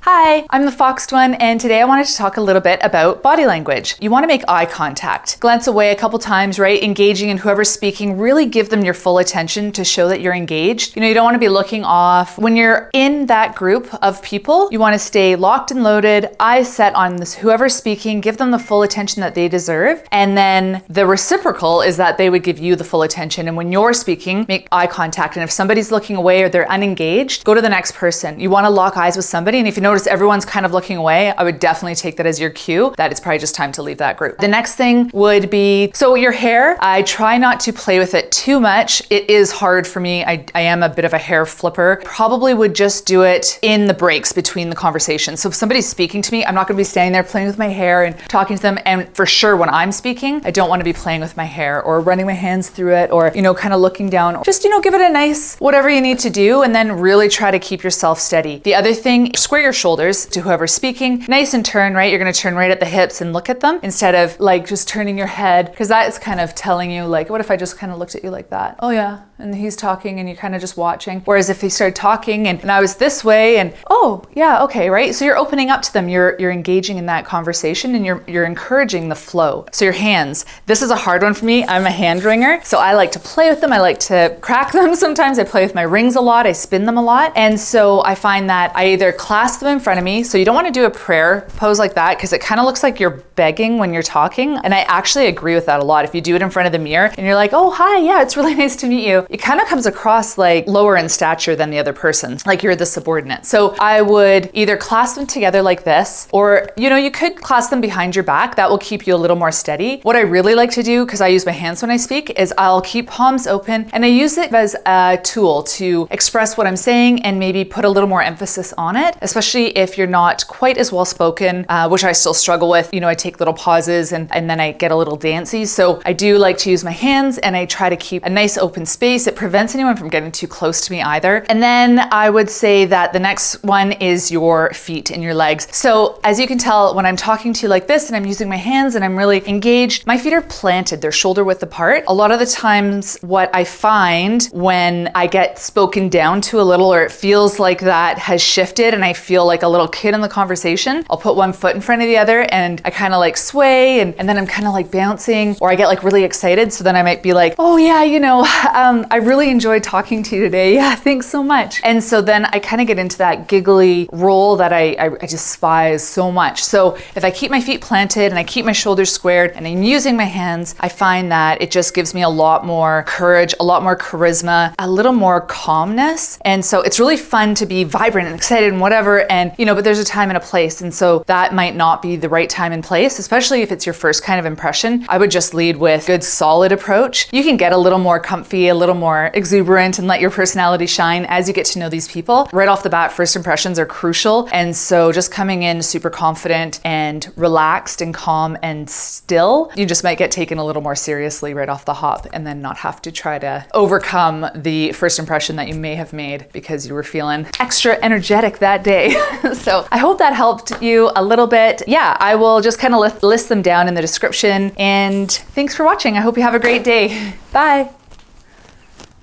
Hi, I'm the Foxed One, and today I wanted to talk a little bit about body language. You want to make eye contact. Glance away a couple times, right? Engaging in whoever's speaking. Really give them your full attention to show that you're engaged. You don't want to be looking off. When you're in that group of people, you want to stay locked and loaded, eyes set on this whoever's speaking, give them the full attention that they deserve. And then the reciprocal is that they would give you the full attention. And when you're speaking, make eye contact. And if somebody's looking away or they're unengaged, go to the next person. You want to lock eyes with somebody, and if you notice everyone's kind of looking away, I would definitely take that as your cue that it's probably just time to leave that group. The next thing would be, so your hair, I try not to play with it too much. It is hard for me. I am a bit of a hair flipper. Probably would just do it in the breaks between the conversations. So if somebody's speaking to me, I'm not going to be standing there playing with my hair and talking to them. And for sure, when I'm speaking, I don't want to be playing with my hair or running my hands through it or, kind of looking down. Just, give it a nice whatever you need to do, and then really try to keep yourself steady. The other thing, square your shoulders to whoever's speaking. Nice and turn, right? You're going to turn right at the hips and look at them instead of just turning your head, because that is kind of telling you what if I just kind of looked at you like that? Oh yeah. And he's talking and you're kind of just watching. Whereas if he started talking and I was this way and, oh yeah, okay, right? So you're opening up to them. You're engaging in that conversation and you're encouraging the flow. So your hands, this is a hard one for me. I'm a hand ringer. So I like to play with them. I like to crack them. Sometimes I play with my rings a lot. I spin them a lot. And so I find that I either clasp them in front of me. So you don't want to do a prayer pose like that because it kind of looks like you're begging when you're talking. And I actually agree with that a lot. If you do it in front of the mirror and you're like, oh, hi, yeah, it's really nice to meet you. It kind of comes across like lower in stature than the other person, like you're the subordinate. So I would either clasp them together like this, or, you could clasp them behind your back. That will keep you a little more steady. What I really like to do, because I use my hands when I speak, is I'll keep palms open and I use it as a tool to express what I'm saying and maybe put a little more emphasis on it, especially if you're not quite as well spoken, which I still struggle with. I take little pauses and then I get a little dancey. So I do like to use my hands and I try to keep a nice open space. It prevents anyone from getting too close to me either. And then I would say that the next one is your feet and your legs. So as you can tell, when I'm talking to you like this and I'm using my hands and I'm really engaged, my feet are planted, they're shoulder width apart. A lot of the times what I find when I get spoken down to a little, or it feels like that has shifted and I feel like a little kid in the conversation, I'll put one foot in front of the other and I kind of sway and then I'm kind of bouncing, or I get really excited. So then I might be like, oh yeah, I really enjoyed talking to you today. Yeah, thanks so much. And so then I kind of get into that giggly role that I despise so much. So if I keep my feet planted and I keep my shoulders squared and I'm using my hands, I find that it just gives me a lot more courage, a lot more charisma, a little more calmness. And so it's really fun to be vibrant and excited and whatever. And, but there's a time and a place. And so that might not be the right time and place, especially if it's your first kind of impression. I would just lead with good, solid approach. You can get a little more comfy, a little more exuberant, and let your personality shine as you get to know these people. Right off the bat, first impressions are crucial. And so just coming in super confident and relaxed and calm and still, you just might get taken a little more seriously right off the hop and then not have to try to overcome the first impression that you may have made because you were feeling extra energetic that day. So I hope that helped you a little bit. Yeah, I will just kind of list them down in the description. And thanks for watching. I hope you have a great day. Bye.